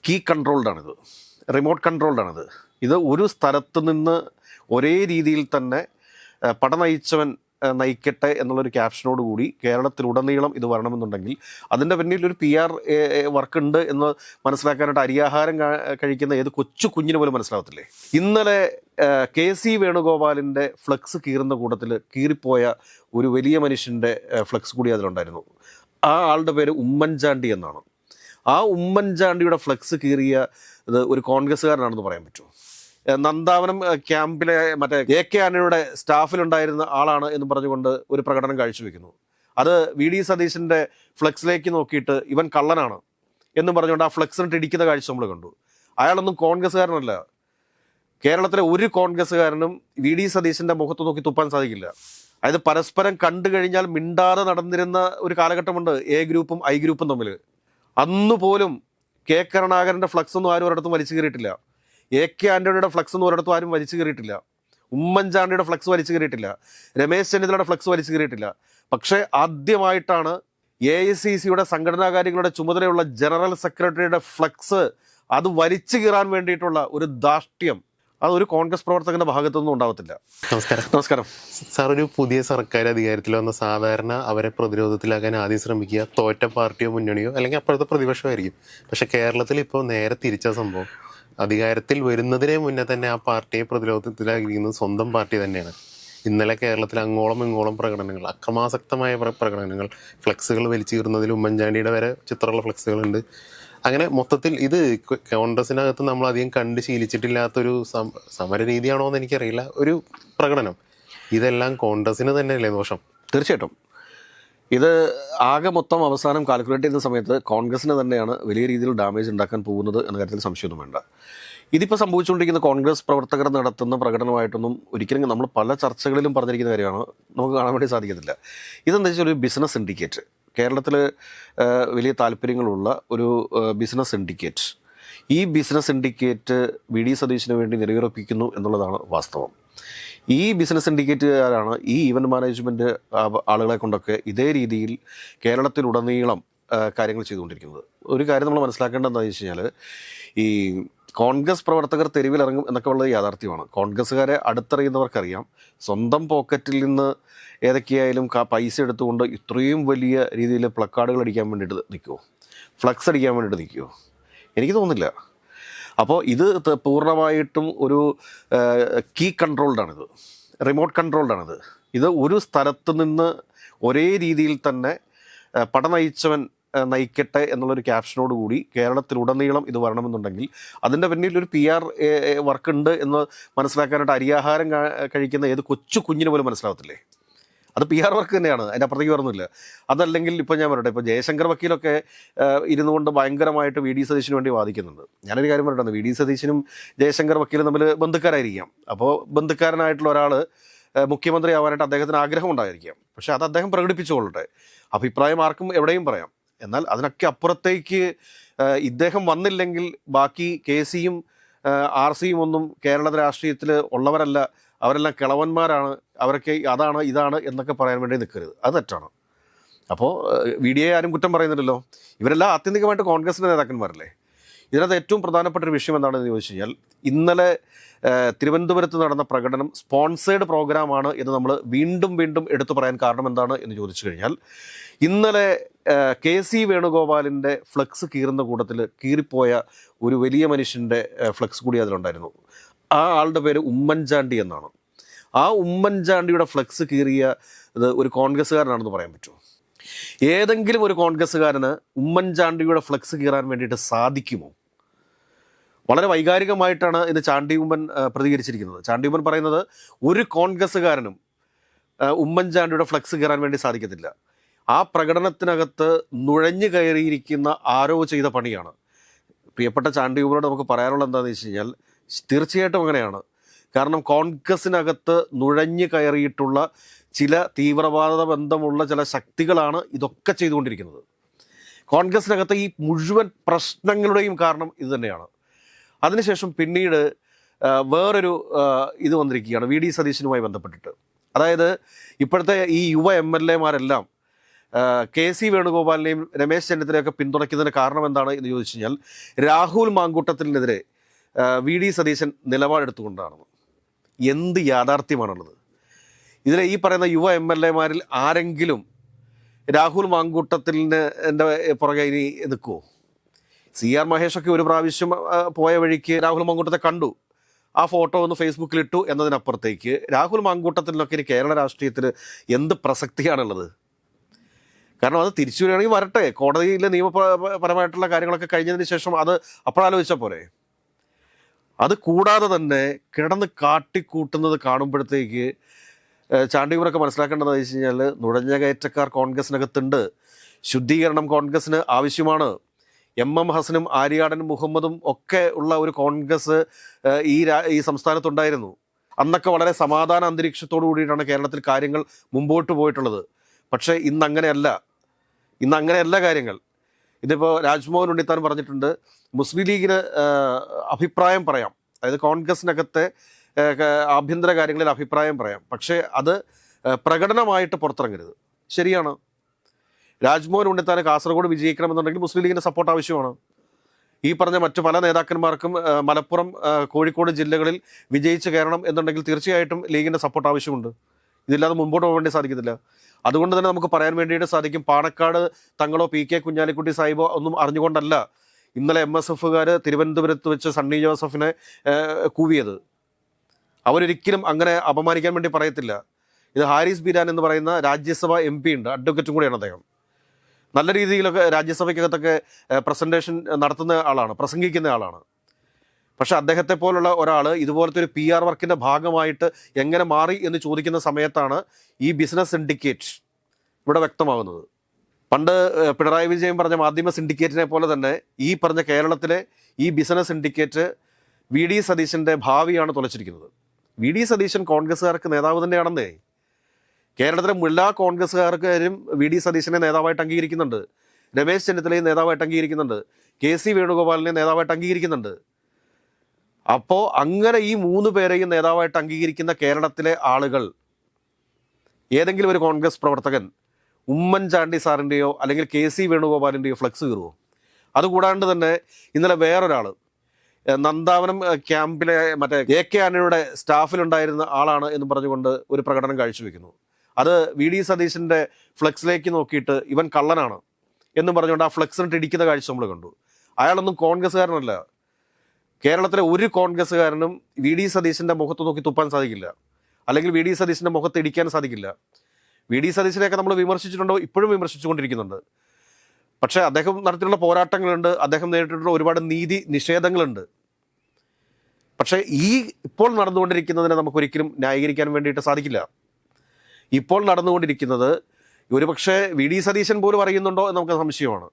Key കൺട്രോൾഡാണിത്, remote കൺട്രോൾഡാണിത്. ഇത് ഒരു സ്ഥലത്ത് നിന്ന് ഒരേ രീതിയിൽ തന്നെ പട നയിച്ചവൻ നയിക്കട്ടെ എന്നുള്ളൊരു ക്യാപ്ഷനോട് കൂടി കേരളത്തിലുടനീളം ഇത് വരണമെന്നുണ്ടെങ്കിൽ അതിൻ്റെ പിന്നിൽ ഒരു PR വർക്ക് ഉണ്ട് എന്ന് മനസ്സിലാക്കാനായിട്ട് അരിയാഹാരം കഴിക്കുന്ന ഏത് കൊച്ചു കുഞ്ഞിന് പോലും മനസ്സിലാവത്തില്ലേ. ഇന്നലെ KC വേണുഗോപാലിൻ്റെ ഫ്ലെക്സ് കീറുന്ന കൂട്ടത്തിൽ കീറിപ്പോയ ഒരു വലിയ മനുഷ്യൻ്റെ ഫ്ലെക്സ് കൂടി അതിലുണ്ടായിരുന്നു. ആ ആളുടെ പേര് ഉമ്മൻചാണ്ടി എന്നാണ്. ആ ഉമ്മൻചാണ്ടിയുടെ ഫ്ലെക്സ് കീറിയ ഇത് ഒരു കോൺഗ്രസ്സുകാരനാണെന്ന് പറയാൻ പറ്റുമോ? നന്ദാവനം ക്യാമ്പിലെ മറ്റേ AK ആന്റണിയുടെ സ്റ്റാഫിലുണ്ടായിരുന്ന ആളാണ് എന്ന് പറഞ്ഞുകൊണ്ട് ഒരു പ്രകടനം കാഴ്ചവെക്കുന്നു. അത് VD സതീശൻ്റെ ഫ്ലെക്സിലേക്ക് നോക്കിയിട്ട് ഇവൻ കള്ളനാണ് എന്നും പറഞ്ഞുകൊണ്ട് ആ ഫ്ലെക്സിനിട്ട് ഇടിക്കുന്ന കാഴ്ച നമ്മൾ കണ്ടു. അയാളൊന്നും കോൺഗ്രസ്സുകാരനല്ല. കേരളത്തിലെ ഒരു കോൺഗ്രസ്സുകാരനും VD സതീശൻ്റെ മുഖത്ത് നോക്കി തുപ്പാൻ സാധിക്കില്ല. അതായത് പരസ്പരം കണ്ടു കഴിഞ്ഞാൽ മിണ്ടാതെ നടന്നിരുന്ന ഒരു കാലഘട്ടമുണ്ട് A ഗ്രൂപ്പും I ഗ്രൂപ്പും തമ്മിൽ. അന്നുപോലും K കരുണാകരൻ്റെ ഫ്ലെക്സ് ഒന്നും ആരും ഒരിടത്തും വലിച്ചു കയറിയിട്ടില്ല. AK ആന്റണിയുടെ ഫ്ലെക്സ് ഒന്നും ഒരിടത്തും ആരും വലിച്ചു കയറിയിട്ടില്ല. ഉമ്മൻചാണ്ടിയുടെ ഫ്ലെക്സ് വലിച്ചു കയറിയിട്ടില്ല. രമേശ് ചെന്നിത്തലയുടെ ഫ്ലെക്സ് വലിച്ചു കയറിയിട്ടില്ല. പക്ഷേ ആദ്യമായിട്ടാണ് AICCയുടെ സംഘടനാ കാര്യങ്ങളുടെ ചുമതലയുള്ള ജനറൽ സെക്രട്ടറിയുടെ ഫ്ലെക്സ് അത് വലിച്ചു കീറാൻ വേണ്ടിയിട്ടുള്ള ഒരു ധാർഷ്ട്യം അതൊരു കോൺഗ്രസ് പ്രവർത്തകന്റെ ഭാഗത്തുനിന്നും ഉണ്ടാവത്തില്ല. നമസ്കാരം സാർ. ഒരു പുതിയ സർക്കാർ അധികാരത്തിൽ വന്ന സാധാരണ അവരെ പ്രതിരോധത്തിലാക്കാൻ ആദ്യം ശ്രമിക്കുക തോറ്റ പാർട്ടിയോ മുന്നണിയോ അല്ലെങ്കിൽ അപ്പോഴത്തെ പ്രതിപക്ഷമായിരിക്കും. പക്ഷെ കേരളത്തിൽ ഇപ്പോൾ നേരെ തിരിച്ച സംഭവം. അധികാരത്തിൽ വരുന്നതിന് മുന്നേ തന്നെ ആ പാർട്ടിയെ പ്രതിരോധത്തിലായിരിക്കുന്നത് സ്വന്തം പാർട്ടി തന്നെയാണ്. ഇന്നലെ കേരളത്തിൽ അങ്ങോളം ഇങ്ങോളം പ്രകടനങ്ങൾ, അക്രമാസക്തമായ പ്രകടനങ്ങൾ, ഫ്ലെക്സുകൾ വലിച്ചു കീറുന്നതിൽ ഉമ്മൻചാണ്ടിയുടെ വരെ ചിത്രമുള്ള ഫ്ലെക്സുകളുണ്ട്. അങ്ങനെ മൊത്തത്തിൽ ഇത് കോൺഗ്രസിനകത്ത് നമ്മൾ അധികം കണ്ട് ശീലിച്ചിട്ടില്ലാത്തൊരു സമര രീതിയാണോ എന്ന് എനിക്കറിയില്ല, ഒരു പ്രകടനം. ഇതെല്ലാം കോൺഗ്രസിന് തന്നെയല്ലേ ദോഷം? തീർച്ചയായിട്ടും ഇത് ആകെ മൊത്തം അവസാനം കാൽക്കുലേറ്റ് ചെയ്യുന്ന സമയത്ത് കോൺഗ്രസിന് തന്നെയാണ് വലിയ രീതിയിൽ ഡാമേജ് ഉണ്ടാക്കാൻ പോകുന്നത് എന്ന കാര്യത്തിൽ സംശയമൊന്നും വേണ്ട. ഇതിപ്പോൾ സംഭവിച്ചുകൊണ്ടിരിക്കുന്ന കോൺഗ്രസ് പ്രവർത്തകർ നടത്തുന്ന പ്രകടനമായിട്ടൊന്നും ഒരിക്കലും നമ്മൾ പല ചർച്ചകളിലും പറഞ്ഞിരിക്കുന്ന കാര്യമാണ്, നമുക്ക് കാണാൻ വേണ്ടി സാധിക്കത്തില്ല. ഇതെന്താ വെച്ചാൽ ഒരു ബിസിനസ് സിൻഡിക്കേറ്റ്, കേരളത്തിൽ വലിയ താല്പര്യങ്ങളുള്ള ഒരു ബിസിനസ് സിൻഡിക്കേറ്റ്. ഈ ബിസിനസ് സിൻഡിക്കേറ്റ് VD സതീശന് വേണ്ടി നിലയുറപ്പിക്കുന്നു എന്നുള്ളതാണ് വാസ്തവം. ഈ ബിസിനസ് സിൻഡിക്കേറ്റുകാരാണ് ഈ ഈവൻറ്റ് മാനേജ്മെൻറ്റ് ആളുകളെ കൊണ്ടൊക്കെ ഇതേ രീതിയിൽ കേരളത്തിലുടനീളം കാര്യങ്ങൾ ചെയ്തുകൊണ്ടിരിക്കുന്നത്. ഒരു കാര്യം നമ്മൾ മനസ്സിലാക്കേണ്ടത് എന്താണെന്ന് വെച്ച് കഴിഞ്ഞാൽ, ഈ കോൺഗ്രസ് പ്രവർത്തകർ തെരുവിലിറങ്ങും എന്നൊക്കെ ഉള്ളത് യാഥാർത്ഥ്യമാണ്. കോൺഗ്രസ്സുകാരെ അടുത്തറിയുന്നവർക്കറിയാം, സ്വന്തം പോക്കറ്റിൽ നിന്ന് ഏതൊക്കെയായാലും പൈസ എടുത്തുകൊണ്ട് ഇത്രയും വലിയ രീതിയിൽ പ്ലക്കാർഡുകൾ അടിക്കാൻ വേണ്ടിയിട്ട് നിൽക്കുമോ, ഫ്ലക്സ് അടിക്കാൻ വേണ്ടിയിട്ട് നിൽക്കുമോ? എനിക്ക് തോന്നുന്നില്ല. അപ്പോൾ ഇത് പൂർണ്ണമായിട്ടും ഒരു കീ കൺട്രോൾഡാണിത്, റിമോട്ട് കൺട്രോൾഡാണിത്. ഇത് ഒരു സ്ഥലത്ത് നിന്ന് ഒരേ രീതിയിൽ തന്നെ പട നയിച്ചവൻ നയിക്കട്ടെ എന്നുള്ളൊരു ക്യാപ്ഷനോട് കൂടി കേരളത്തിലുടനീളം ഇത് വരണമെന്നുണ്ടെങ്കിൽ അതിൻ്റെ പിന്നിൽ ഒരു PR വർക്ക് ഉണ്ട് എന്ന് മനസ്സിലാക്കാനായിട്ട് അരിയാഹാരം കഴിക്കുന്ന ഏത് കൊച്ചു കുഞ്ഞിന് പോലും മനസ്സിലാവത്തില്ലേ. അത് PR വർക്ക് തന്നെയാണ്, അതിൻ്റെ അപ്പുറത്തേക്ക് വരുന്നില്ല. അതല്ലെങ്കിൽ ഇപ്പോൾ ഞാൻ പറയട്ടെ, ഇപ്പോൾ ജയശങ്കർ വക്കീലൊക്കെ ഇരുന്നു കൊണ്ട് ഭയങ്കരമായിട്ട് VD സതീശന് വേണ്ടി വാദിക്കുന്നുണ്ട്. ഞാനൊരു കാര്യം പറയട്ടെ, VD സതീശനും ജയശങ്കർ വക്കീലും തമ്മിൽ ബന്ധുക്കാരായിരിക്കാം. അപ്പോൾ ബന്ധുക്കാരനായിട്ടുള്ള ഒരാൾ മുഖ്യമന്ത്രി ആവാനായിട്ട് അദ്ദേഹത്തിന് ആഗ്രഹം ഉണ്ടായിരിക്കാം. പക്ഷേ അത് അദ്ദേഹം പ്രകടിപ്പിച്ചുകൊള്ളട്ടെ, അഭിപ്രായം ആർക്കും എവിടെയും പറയാം. എന്നാൽ അതിനൊക്കെ അപ്പുറത്തേക്ക് ഇദ്ദേഹം വന്നില്ലെങ്കിൽ ബാക്കി KCയും RCയും ഒന്നും കേരള രാഷ്ട്രീയത്തിൽ ഉള്ളവരല്ല, അവരെല്ലാം കിളവന്മാരാണ്, അവരൊക്കെ അതാണ് ഇതാണ് എന്നൊക്കെ പറയാൻ വേണ്ടി നിൽക്കരുത്. അത് തെറ്റാണ്. അപ്പോൾ VDയെ ആരും കുറ്റം പറയുന്നില്ലല്ലോ. ഇവരെല്ലാം ആത്യന്തികമായിട്ട് കോൺഗ്രസിൻ്റെ നേതാക്കന്മാരല്ലേ. ഇതിനകത്ത് ഏറ്റവും പ്രധാനപ്പെട്ട ഒരു വിഷയം എന്താണെന്ന് ചോദിച്ചു കഴിഞ്ഞാൽ, ഇന്നലെ തിരുവനന്തപുരത്ത് നടന്ന പ്രകടനം സ്പോൺസേഡ് പ്രോഗ്രാമാണ് എന്ന് നമ്മൾ വീണ്ടും എടുത്തു പറയാൻ കാരണം എന്താണ് എന്ന് ചോദിച്ചു കഴിഞ്ഞാൽ, ഇന്നലെ KC വേണുഗോപാലിൻ്റെ ഫ്ലെക്സ് കീറുന്ന കൂട്ടത്തിൽ കീറിപ്പോയ ഒരു വലിയ മനുഷ്യൻ്റെ ഫ്ലെക്സ് കൂടി അതിലുണ്ടായിരുന്നു. ആ ആളുടെ പേര് ഉമ്മൻചാണ്ടി എന്നാണ്. ആ ഉമ്മൻചാണ്ടിയുടെ ഫ്ലെക്സ് കീറിയ ഇത് ഒരു കോൺഗ്രസ്സുകാരനാണെന്ന് പറയാൻ പറ്റുമോ? ഏതെങ്കിലും ഒരു കോൺഗ്രസ്സുകാരന് ഉമ്മൻചാണ്ടിയുടെ ഫ്ലെക്സ് കീറാൻ വേണ്ടിയിട്ട് സാധിക്കുമോ? വളരെ വൈകാരികമായിട്ടാണ് ഇന്ന് ചാണ്ടി ഉമ്മൻ പ്രതികരിച്ചിരിക്കുന്നത്. ചാണ്ടി ഉമ്മൻ പറയുന്നത് ഒരു കോൺഗ്രസ്സുകാരനും ഉമ്മൻചാണ്ടിയുടെ ഫ്ലെക്സ് കീറാൻ വേണ്ടി സാധിക്കത്തില്ല. ആ പ്രകടനത്തിനകത്ത് നുഴഞ്ഞു കയറിയിരിക്കുന്ന ആരോ ചെയ്ത പണിയാണ്. പ്രിയപ്പെട്ട ചാണ്ടി ഉമ്മനോട് നമുക്ക് പറയാനുള്ളത് എന്താണെന്ന് വെച്ച് കഴിഞ്ഞാൽ, തീർച്ചയായിട്ടും അങ്ങനെയാണ്. കാരണം കോൺഗ്രസിനകത്ത് നുഴഞ്ഞു കയറിയിട്ടുള്ള ചില തീവ്രവാദ ബന്ധമുള്ള ചില ശക്തികളാണ് ഇതൊക്കെ ചെയ്തുകൊണ്ടിരിക്കുന്നത്. കോൺഗ്രസിനകത്ത് ഈ മുഴുവൻ പ്രശ്നങ്ങളുടെയും കാരണം ഇത് തന്നെയാണ്. അതിനുശേഷം പിന്നീട് വേറൊരു ഇത് വന്നിരിക്കുകയാണ് VD സതീശനുമായി ബന്ധപ്പെട്ടിട്ട്. അതായത് ഇപ്പോഴത്തെ ഈ യുവ MLA മാരെല്ലാം കെ സി വേണുഗോപാലിനെയും രമേശ് ചെന്നിത്തലയൊക്കെ പിന്തുണയ്ക്കുന്നതിന് കാരണം എന്താണ് എന്ന് ചോദിച്ചു കഴിഞ്ഞാൽ രാഹുൽ മാങ്കൂട്ടത്തിനെതിരെ വി ഡി സതീശൻ നിലപാടെടുത്തുകൊണ്ടാണ്. എന്ത് യാഥാർത്ഥ്യമാണുള്ളത്? ഇതിലെ ഈ പറയുന്ന യുവ MLA-മാരിൽ ആരെങ്കിലും രാഹുൽ മാങ്കൂട്ടത്തിൻ്റെ പുറകെ ഇനി നിൽക്കുമോ? CR മഹേഷൊക്കെ ഒരു പ്രാവശ്യം പോയ വഴിക്ക് രാഹുൽ മാങ്കൂട്ടത്തെ കണ്ടു, ആ ഫോട്ടോ ഒന്ന് ഫേസ്ബുക്കിലിട്ടു എന്നതിനപ്പുറത്തേക്ക് രാഹുൽ മാങ്കൂട്ടത്തിനൊക്കെ ഇനി കേരള രാഷ്ട്രീയത്തിൽ എന്ത് പ്രസക്തിയാണുള്ളത്? കാരണം അത് തിരിച്ചു വരികയാണെങ്കിൽ വരട്ടെ, കോടതിയിലെ നിയമപരമായിട്ടുള്ള കാര്യങ്ങളൊക്കെ കഴിഞ്ഞതിന് ശേഷം അത് അപ്പോഴാലോചിച്ചാൽ പോരെ. അത് കൂടാതെ തന്നെ കിടന്ന് കാട്ടിക്കൂട്ടുന്നത് കാണുമ്പോഴത്തേക്ക് ചാണ്ടിയൂരൊക്കെ മനസ്സിലാക്കേണ്ടതെന്ന് വെച്ച് കഴിഞ്ഞാൽ നുഴഞ്ഞ കയറ്റക്കാർ കോൺഗ്രസിനകത്തുണ്ട്, ശുദ്ധീകരണം കോൺഗ്രസിന് ആവശ്യമാണ്. MM ഹസനും ആര്യാടനും മുഹമ്മദും ഒക്കെ ഉള്ള ഒരു കോൺഗ്രസ് ഈ സംസ്ഥാനത്തുണ്ടായിരുന്നു. അന്നൊക്കെ വളരെ സമാധാന അന്തരീക്ഷത്തോടു കൂടിയിട്ടാണ് കേരളത്തിൽ കാര്യങ്ങൾ മുമ്പോട്ട് പോയിട്ടുള്ളത്. പക്ഷേ ഇന്നങ്ങനെയല്ല കാര്യങ്ങൾ. ഇതിപ്പോൾ രാജ്മോഹൻ ഉണ്ണിത്താൻ പറഞ്ഞിട്ടുണ്ട്, മുസ്ലിം ലീഗിന് അഭിപ്രായം പറയാം, അതായത് കോൺഗ്രസിനകത്തെ ആഭ്യന്തര കാര്യങ്ങളിൽ അഭിപ്രായം പറയാം, പക്ഷേ അത് പ്രകടനമായിട്ട് പുറത്തിറങ്ങരുത്. ശരിയാണ്. രാജ്മോഹൻ ഉണ്ണിത്താൻ കാസർഗോഡ് വിജയിക്കണമെന്നുണ്ടെങ്കിൽ മുസ്ലിം ലീഗിൻ്റെ സപ്പോർട്ട് ആവശ്യമാണ്. ഈ പറഞ്ഞ മറ്റു പല നേതാക്കന്മാർക്കും മലപ്പുറം, കോഴിക്കോട് ജില്ലകളിൽ വിജയിച്ച് കയറണം എന്നുണ്ടെങ്കിൽ തീർച്ചയായിട്ടും ലീഗിൻ്റെ സപ്പോർട്ട് ആവശ്യമുണ്ട്. ഇതില്ലാതെ മുമ്പോട്ട് പോകേണ്ടി സാധിക്കത്തില്ല. അതുകൊണ്ട് തന്നെ നമുക്ക് പറയാൻ വേണ്ടിയിട്ട് സാധിക്കും, പാണക്കാട് തങ്ങളോ PK കുഞ്ഞാലിക്കുട്ടി സാഹിബോ ഒന്നും അറിഞ്ഞുകൊണ്ടല്ല ഇന്നലെ MSFകാർ തിരുവനന്തപുരത്ത് വെച്ച് സണ്ണി ജോസഫിനെ കൂവിയത്. അവരൊരിക്കലും അങ്ങനെ അപമാനിക്കാൻ വേണ്ടി പറയത്തില്ല. ഇത് ഹാരിസ് ബീരാൻ എന്ന് പറയുന്ന രാജ്യസഭ MP ഉണ്ട്, അഡ്വക്കറ്റും കൂടിയാണ് അദ്ദേഹം. നല്ല രീതിയിലൊക്കെ രാജ്യസഭയ്ക്കകത്തൊക്കെ പ്രസൻറ്റേഷൻ നടത്തുന്ന ആളാണ്, പ്രസംഗിക്കുന്ന ആളാണ്. പക്ഷെ അദ്ദേഹത്തെ പോലുള്ള ഒരാൾ ഇതുപോലത്തെ ഒരു PR വർക്കിൻ്റെ ഭാഗമായിട്ട് എങ്ങനെ മാറി എന്ന് ചോദിക്കുന്ന സമയത്താണ് ഈ ബിസിനസ് സിൻഡിക്കേറ്റ് ഇവിടെ വ്യക്തമാകുന്നത്. പണ്ട് പിണറായി വിജയൻ പറഞ്ഞ മാധ്യമ സിൻഡിക്കേറ്റിനെ പോലെ തന്നെ ഈ പറഞ്ഞ കേരളത്തിലെ ഈ ബിസിനസ് സിൻഡിക്കേറ്റ് വി ഡി സതീശൻ്റെ ഭാവിയാണ് തുലച്ചിരിക്കുന്നത്. വി ഡി സതീശൻ കോൺഗ്രസ്സുകാർക്ക് നേതാവ് തന്നെയാണെന്നേ. കേരളത്തിലെ എല്ലാ കോൺഗ്രസ്സുകാർക്കാരും വി ഡി സതീശനെ നേതാവായിട്ട് അംഗീകരിക്കുന്നുണ്ട്, രമേശ് ചെന്നിത്തലയും നേതാവായിട്ട് അംഗീകരിക്കുന്നുണ്ട്, KC വേണുഗോപാലിനെ നേതാവായിട്ട് അംഗീകരിക്കുന്നുണ്ട്. അപ്പോൾ അങ്ങനെ ഈ 3 പേരെയും നേതാവായിട്ട് അംഗീകരിക്കുന്ന കേരളത്തിലെ ആളുകൾ, ഏതെങ്കിലും ഒരു കോൺഗ്രസ് പ്രവർത്തകൻ ഉമ്മൻചാണ്ടി സാറിൻ്റെയോ അല്ലെങ്കിൽ KC വേണുഗോപാലിൻ്റെയോ ഫ്ലക്സ് കീറുമോ? അതുകൂടാണ്ട് തന്നെ ഇന്നലെ വേറൊരാൾ നന്ദാവനം ക്യാമ്പിലെ മറ്റേ AK ആന്റണിയുടെ സ്റ്റാഫിലുണ്ടായിരുന്ന ആളാണ് എന്ന് പറഞ്ഞുകൊണ്ട് ഒരു പ്രകടനം കാഴ്ചവെക്കുന്നു. അത് വി ഡി സതീശൻ്റെ ഫ്ലെക്സിലേക്ക് നോക്കിയിട്ട് ഇവൻ കള്ളനാണ് എന്നും പറഞ്ഞുകൊണ്ട് ആ ഫ്ലെക്സിനിട്ട് ഇടിക്കുന്ന കാഴ്ച നമ്മൾ കണ്ടു. അയാളൊന്നും കോൺഗ്രസ്സുകാരനല്ല. കേരളത്തിലെ ഒരു കോൺഗ്രസ്സുകാരനും വി ഡി സതീശൻ്റെ മുഖത്ത് നോക്കി തുപ്പാൻ സാധിക്കില്ല, അല്ലെങ്കിൽ വി ഡി സതീശൻ്റെ മുഖത്ത് ഇടിക്കാൻ സാധിക്കില്ല. വി ഡി സതീശനെയൊക്കെ നമ്മൾ വിമർശിച്ചിട്ടുണ്ടോ? ഇപ്പോഴും വിമർശിച്ചുകൊണ്ടിരിക്കുന്നുണ്ട്. പക്ഷേ അദ്ദേഹം നടത്തിയിട്ടുള്ള പോരാട്ടങ്ങളുണ്ട്, അദ്ദേഹം നേരിട്ടിട്ടുള്ള ഒരുപാട് നീതി നിഷേധങ്ങളുണ്ട്. പക്ഷേ ഇപ്പോൾ നടന്നുകൊണ്ടിരിക്കുന്നതിനെ നമുക്കൊരിക്കലും ന്യായീകരിക്കാൻ വേണ്ടിയിട്ട് സാധിക്കില്ല. ഇപ്പോൾ നടന്നുകൊണ്ടിരിക്കുന്നത് ഒരുപക്ഷെ വി ഡി സതീശൻ പോലും അറിയുന്നുണ്ടോ എന്ന് നമുക്ക് സംശയമാണ്.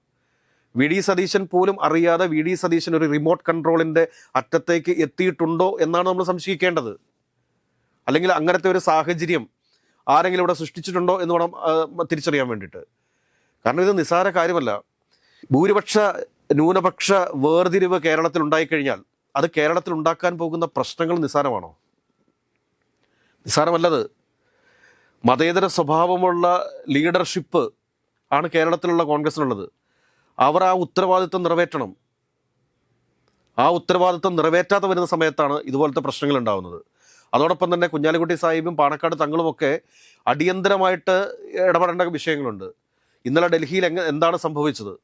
വി ഡി സതീശൻ പോലും അറിയാതെ വി ഡി സതീശൻ ഒരു റിമോട്ട് കൺട്രോളിൻ്റെ അറ്റത്തേക്ക് എത്തിയിട്ടുണ്ടോ എന്നാണ് നമ്മൾ സംശയിക്കേണ്ടത്. അല്ലെങ്കിൽ അങ്ങനത്തെ ഒരു സാഹചര്യം ആരെങ്കിലും ഇവിടെ സൃഷ്ടിച്ചിട്ടുണ്ടോ എന്ന് വേണം തിരിച്ചറിയാൻ വേണ്ടിയിട്ട്. കാരണം ഇത് നിസ്സാര കാര്യമല്ല. ഭൂരിപക്ഷ ന്യൂനപക്ഷ വേർതിരിവ് കേരളത്തിൽ ഉണ്ടായിക്കഴിഞ്ഞാൽ അത് കേരളത്തിൽ ഉണ്ടാക്കാൻ പോകുന്ന പ്രശ്നങ്ങൾ നിസ്സാരമാണോ? നിസ്സാരമല്ലത്. മതേതര സ്വഭാവമുള്ള ലീഡർഷിപ്പ് ആണ് കേരളത്തിലുള്ള കോൺഗ്രസിനുള്ളത്. അവർ ആ ഉത്തരവാദിത്വം നിറവേറ്റണം. ആ ഉത്തരവാദിത്വം നിറവേറ്റാതെ വരുന്ന സമയത്താണ് ഇതുപോലത്തെ പ്രശ്നങ്ങൾ ഉണ്ടാകുന്നത്. അതോടൊപ്പം തന്നെ കുഞ്ഞാലിക്കുട്ടി സാഹിബും പാണക്കാട് തങ്ങളുമൊക്കെ അടിയന്തരമായിട്ട് ഇടപെടേണ്ട വിഷയങ്ങളുണ്ട്. ഇന്നലെ ഡൽഹിയിൽ എന്താണ് സംഭവിച്ചത്,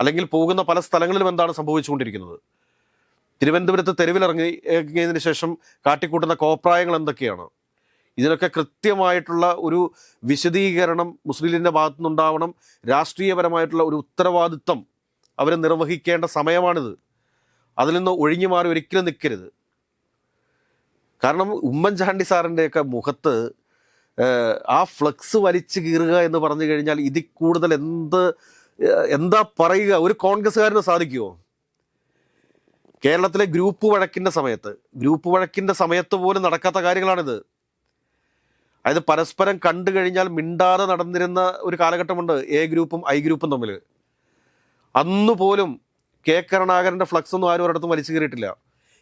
അല്ലെങ്കിൽ പോകുന്ന പല സ്ഥലങ്ങളിലും എന്താണ് സംഭവിച്ചുകൊണ്ടിരിക്കുന്നത്, തിരുവനന്തപുരത്ത് തെരുവിലിറങ്ങിയതിന് ശേഷം കാട്ടിക്കൂട്ടുന്ന കോപ്രായങ്ങൾ എന്തൊക്കെയാണ്, ഇതിനൊക്കെ കൃത്യമായിട്ടുള്ള ഒരു വിശദീകരണം മുസ്ലിം ലീഗിൻ്റെ ഭാഗത്തു നിന്നുണ്ടാവണം. രാഷ്ട്രീയപരമായിട്ടുള്ള ഒരു ഉത്തരവാദിത്വം അവർ നിർവഹിക്കേണ്ട സമയമാണിത്. അതിൽ നിന്ന് ഒഴിഞ്ഞു മാറി ഒരിക്കലും നിൽക്കരുത്. കാരണം ഉമ്മൻചാണ്ടി സാറിൻ്റെയൊക്കെ മുഖത്ത് ആ ഫ്ലക്സ് വലിച്ചു കീറുക എന്ന് പറഞ്ഞു കഴിഞ്ഞാൽ ഇതിൽ കൂടുതൽ എന്താ പറയുക? ഒരു കോൺഗ്രസ്സുകാരന് സാധിക്കുമോ? കേരളത്തിലെ ഗ്രൂപ്പ് വഴക്കിൻ്റെ സമയത്ത് പോലും നടക്കാത്ത കാര്യങ്ങളാണിത്. അതായത് പരസ്പരം കണ്ടു കഴിഞ്ഞാൽ മിണ്ടാതെ നടന്നിരുന്ന ഒരു കാലഘട്ടമുണ്ട് A ഗ്രൂപ്പും I ഗ്രൂപ്പും തമ്മിൽ. അന്നുപോലും K കരുണാകരൻ്റെ ഫ്ലക്സ് ഒന്നും ആരും ഒരിടത്തും വലിച്ചു കയറിയിട്ടില്ല.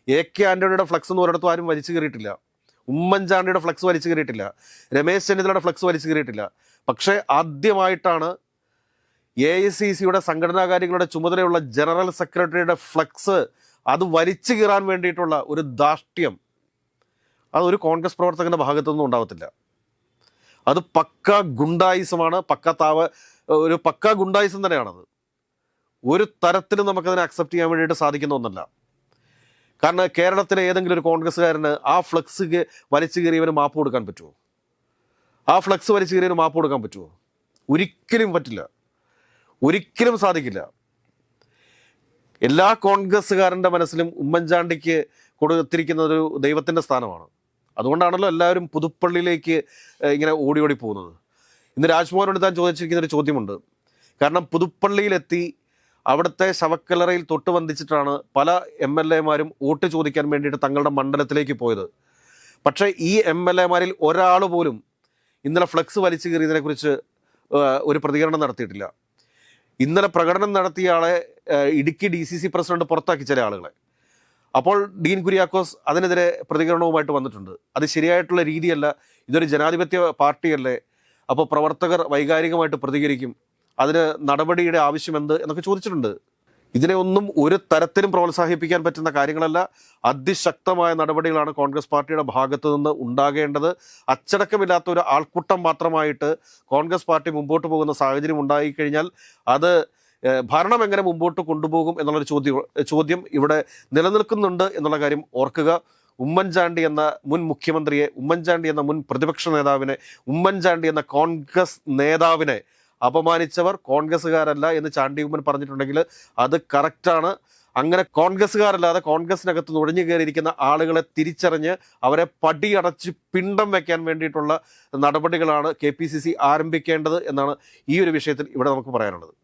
AK ആന്റണിയുടെ ഫ്ലക്സ് ഒന്നും ഒരിടത്തും ആരും വലിച്ചു കയറിയിട്ടില്ല. ഉമ്മൻചാണ്ടിയുടെ ഫ്ലക്സ് വലിച്ചു കയറിയിട്ടില്ല. രമേശ് ചെന്നിത്തലയുടെ ഫ്ലക്സ് വലിച്ചു കയറിയിട്ടില്ല. പക്ഷേ ആദ്യമായിട്ടാണ് AICCയുടെ സംഘടനാ കാര്യങ്ങളുടെ ചുമതലയുള്ള ജനറൽ സെക്രട്ടറിയുടെ ഫ്ലക്സ് അത് വലിച്ചു കീറാൻ വേണ്ടിയിട്ടുള്ള ഒരു ധാർഷ്ട്യം അതൊരു കോൺഗ്രസ് പ്രവർത്തകന്റെ ഭാഗത്തുനിന്നും ഉണ്ടാവത്തില്ല. അത് പക്ക ഗുണ്ടായിസമാണ്, ഒരു പക്ക ഗുണ്ടായിസം തന്നെയാണത്. ഒരു തരത്തിലും നമുക്കതിനെ അക്സെപ്റ്റ് ചെയ്യാൻ വേണ്ടിയിട്ട് സാധിക്കുന്ന ഒന്നല്ല. കാരണം കേരളത്തിലെ ഏതെങ്കിലും ഒരു കോൺഗ്രസ്സുകാരന് ആ ഫ്ലക്സ് വലിച്ചു കീറിയവന് മാപ്പ് കൊടുക്കാൻ പറ്റുമോ? ആ ഫ്ലക്സ് വലിച്ചു കീറിയവന് മാപ്പ് കൊടുക്കാൻ പറ്റുമോ? ഒരിക്കലും പറ്റില്ല, ഒരിക്കലും സാധിക്കില്ല. എല്ലാ കോൺഗ്രസ്സുകാരൻ്റെ മനസ്സിലും ഉമ്മൻചാണ്ടിക്ക് കൊടുത്തിരിക്കുന്ന ഒരു ദൈവത്തിൻ്റെ സ്ഥാനമാണ്. അതുകൊണ്ടാണല്ലോ എല്ലാവരും പുതുപ്പള്ളിയിലേക്ക് ഇങ്ങനെ ഓടി ഓടി പോകുന്നത്. ഇന്ന് രാജ്മോഹനോട് താൻ ചോദിച്ചിരിക്കുന്ന ഒരു ചോദ്യമുണ്ട്. കാരണം പുതുപ്പള്ളിയിലെത്തി അവിടുത്തെ ശവക്കല്ലറയിൽ തൊട്ട് വന്ദിച്ചിട്ടാണ് പല MLA-മാരും വോട്ട് ചോദിക്കാൻ വേണ്ടിയിട്ട് തങ്ങളുടെ മണ്ഡലത്തിലേക്ക് പോയത്. പക്ഷേ ഈ MLA-മാരിൽ ഒരാൾ പോലും ഇന്നലെ ഫ്ലക്സ് വലിച്ചു കീറിയതിനെക്കുറിച്ച് ഒരു പ്രതികരണം നടത്തിയിട്ടില്ല. ഇന്നലെ പ്രകടനം നടത്തിയ ആളെ ഇടുക്കി DCC പ്രസിഡന്റ് പുറത്താക്കി ചില ആളുകളെ. അപ്പോൾ ഡീൻ കുര്യാക്കോസ് അതിനെതിരെ പ്രതികരണവുമായിട്ട് വന്നിട്ടുണ്ട്. അത് ശരിയായിട്ടുള്ള രീതിയല്ല, ഇതൊരു ജനാധിപത്യ പാർട്ടിയല്ലേ, അപ്പോൾ പ്രവർത്തകർ വൈകാരികമായിട്ട് പ്രതികരിക്കും, അതിന് നടപടിയുടെ ആവശ്യമെന്ത് എന്നൊക്കെ ചോദിച്ചിട്ടുണ്ട്. ഇതിനെ ഒന്നും ഒരു തരത്തിലും പ്രോത്സാഹിപ്പിക്കാൻ പറ്റുന്ന കാര്യങ്ങളല്ല. അതിശക്തമായ നടപടികളാണ് കോൺഗ്രസ് പാർട്ടിയുടെ ഭാഗത്തു നിന്ന് ഉണ്ടാകേണ്ടത്. അച്ചടക്കമില്ലാത്ത ഒരു ആൾക്കൂട്ടം മാത്രമായിട്ട് കോൺഗ്രസ് പാർട്ടി മുമ്പോട്ട് പോകുന്ന സാഹചര്യം ഉണ്ടായിക്കഴിഞ്ഞാൽ അത് ഭരണം എങ്ങനെ മുമ്പോട്ട് കൊണ്ടുപോകും എന്നുള്ളൊരു ചോദ്യം ഇവിടെ നിലനിൽക്കുന്നുണ്ട് എന്നുള്ള കാര്യം ഓർക്കുക. ഉമ്മൻചാണ്ടി എന്ന മുൻ മുഖ്യമന്ത്രിയെ, ഉമ്മൻചാണ്ടി എന്ന മുൻ പ്രതിപക്ഷ നേതാവിനെ, ഉമ്മൻചാണ്ടി എന്ന കോൺഗ്രസ് നേതാവിനെ അപമാനിച്ചവർ കോൺഗ്രസ്സുകാരല്ല എന്ന് ചാണ്ടി ഉമ്മൻ പറഞ്ഞിട്ടുണ്ടെങ്കിൽ അത് കറക്റ്റാണ്. അങ്ങനെ കോൺഗ്രസ്സുകാരല്ലാതെ കോൺഗ്രസിനകത്ത് നുഴഞ്ഞു കയറിയിരിക്കുന്ന ആളുകളെ തിരിച്ചറിഞ്ഞ് അവരെ പടിയടച്ച് പിണ്ടം വയ്ക്കാൻ വേണ്ടിയിട്ടുള്ള നടപടികളാണ് KPCC ആരംഭിക്കേണ്ടത് എന്നാണ് ഈ ഒരു വിഷയത്തിൽ ഇവിടെ നമുക്ക് പറയാനുള്ളത്.